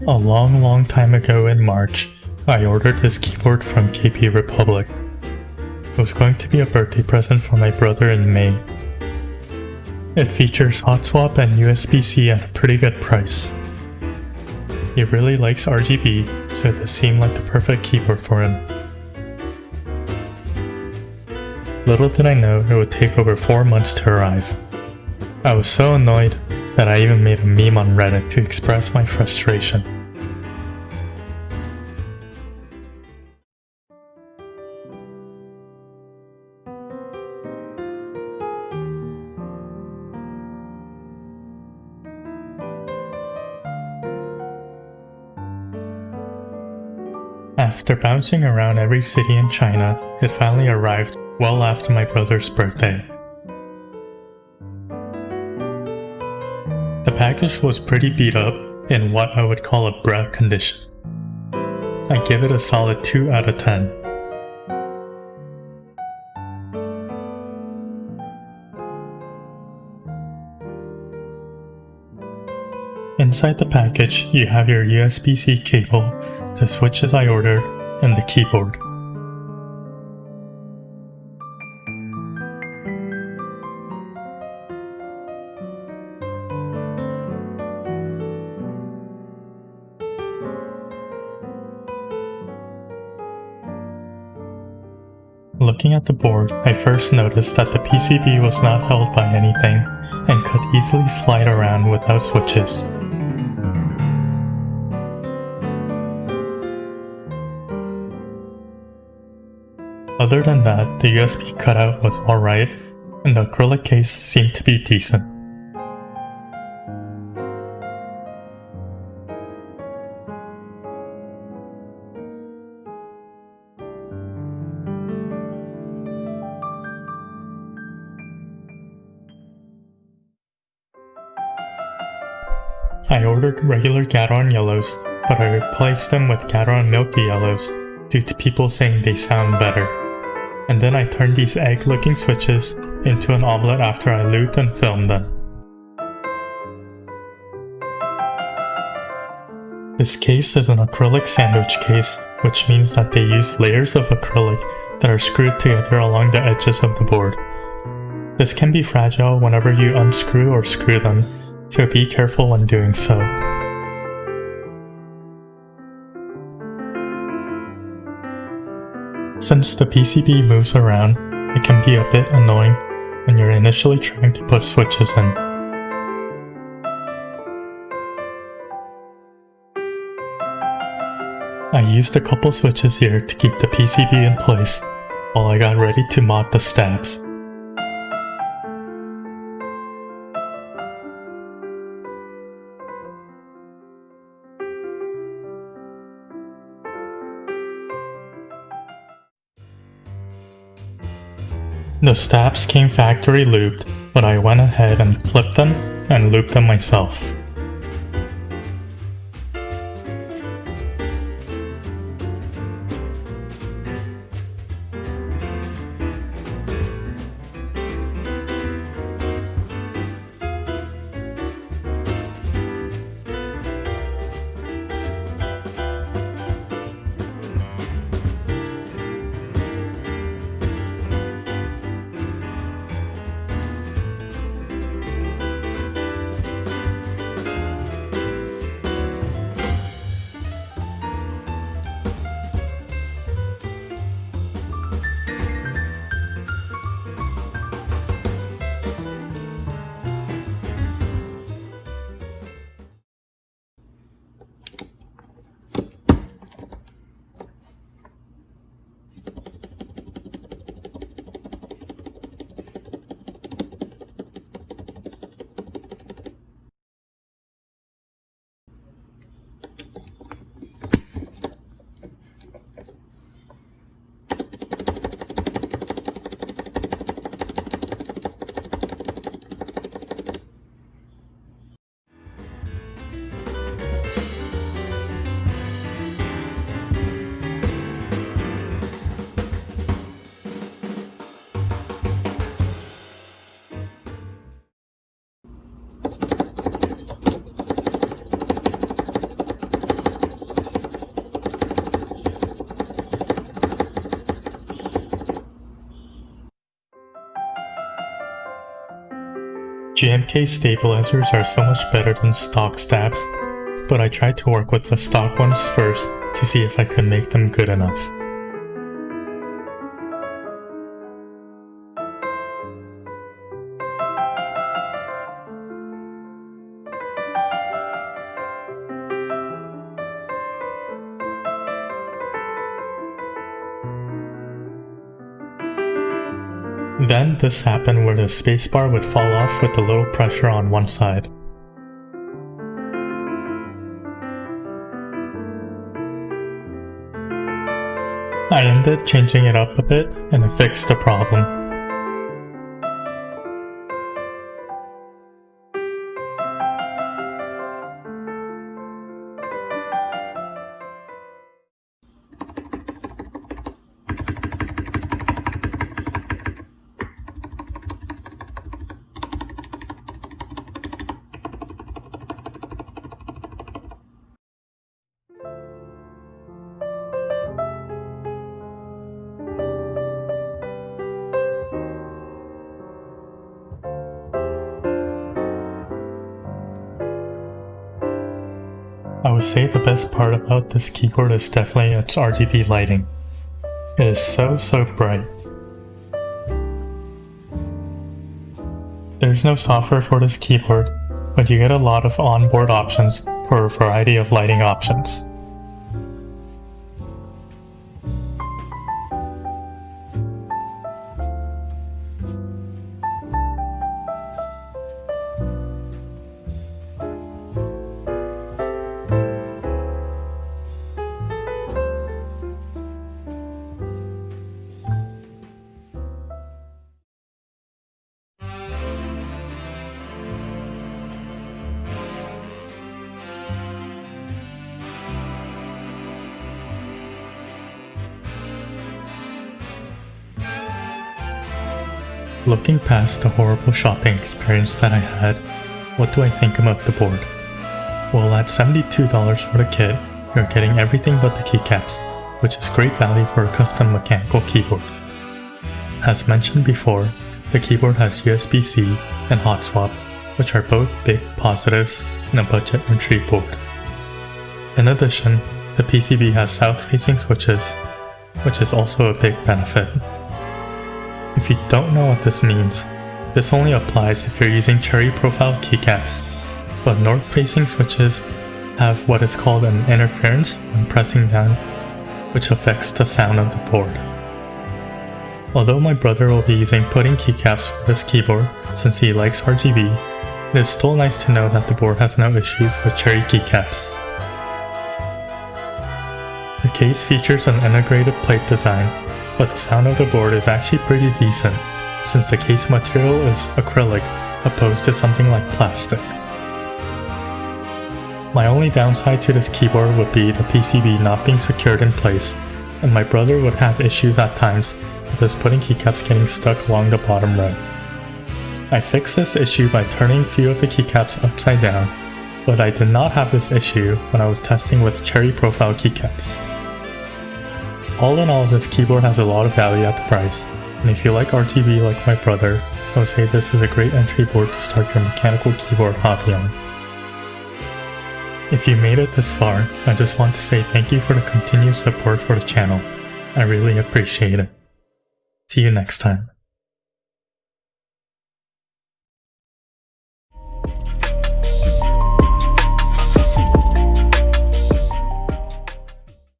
A long time ago in March, I ordered this keyboard from KP Republic. It was going to be a birthday present for my brother in May. It features hot swap and USB-C at a pretty good price. He really likes RGB, so this seemed like the perfect keyboard for him. Little did I know it would take over 4 months to arrive. I was so annoyed that I even made a meme on Reddit to express my frustration. After bouncing around every city in China, it finally arrived well after my brother's birthday. The package was pretty beat up in what I would call a bra condition. I give it a solid 2 out of 10. Inside the package, you have your USB-C cable, the switches I ordered, and the keyboard. Looking at the board, I first noticed that the PCB was not held by anything and could easily slide around without switches. Other than that, the USB cutout was alright, and the acrylic case seemed to be decent. I ordered regular Gateron yellows, but I replaced them with Gateron milky yellows due to people saying they sound better. And then I turned these egg-looking switches into an omelette after I lubed and filmed them. This case is an acrylic sandwich case, which means that they use layers of acrylic that are screwed together along the edges of the board. This can be fragile whenever you unscrew or screw them, so be careful when doing so. Since the PCB moves around, it can be a bit annoying when you're initially trying to put switches in. I used a couple switches here to keep the PCB in place while I got ready to mod the stabs. The stabs came factory lubed, but I went ahead and clipped them and lubed them myself. GMK stabilizers are so much better than stock stabs, but I tried to work with the stock ones first to see if I could make them good enough. Then this happened where the spacebar would fall off with a little pressure on one side. I ended up changing it up a bit and it fixed the problem. I would say the best part about this keyboard is definitely its RGB lighting. It is so bright. There's no software for this keyboard, but you get a lot of onboard options for a variety of lighting options. Looking past the horrible shopping experience that I had, what do I think about the board? Well, at $72 for the kit, you're getting everything but the keycaps, which is great value for a custom mechanical keyboard. As mentioned before, the keyboard has USB-C and hot swap, which are both big positives in a budget entry board. In addition, the PCB has south-facing switches, which is also a big benefit. If you don't know what this means, this only applies if you're using cherry profile keycaps, but north-facing switches have what is called an interference when pressing down, which affects the sound of the board. Although my brother will be using pudding keycaps for this keyboard since he likes RGB, it is still nice to know that the board has no issues with cherry keycaps. The case features an integrated plate design, but the sound of the board is actually pretty decent since the case material is acrylic opposed to something like plastic. My only downside to this keyboard would be the PCB not being secured in place, and my brother would have issues at times with his pudding keycaps getting stuck along the bottom row. I fixed this issue by turning a few of the keycaps upside down, but I did not have this issue when I was testing with cherry profile keycaps. All in all, this keyboard has a lot of value at the price, and if you like RGB like my brother, I would say this is a great entry board to start your mechanical keyboard hobby on. If you made it this far, I just want to say thank you for the continued support for the channel. I really appreciate it. See you next time.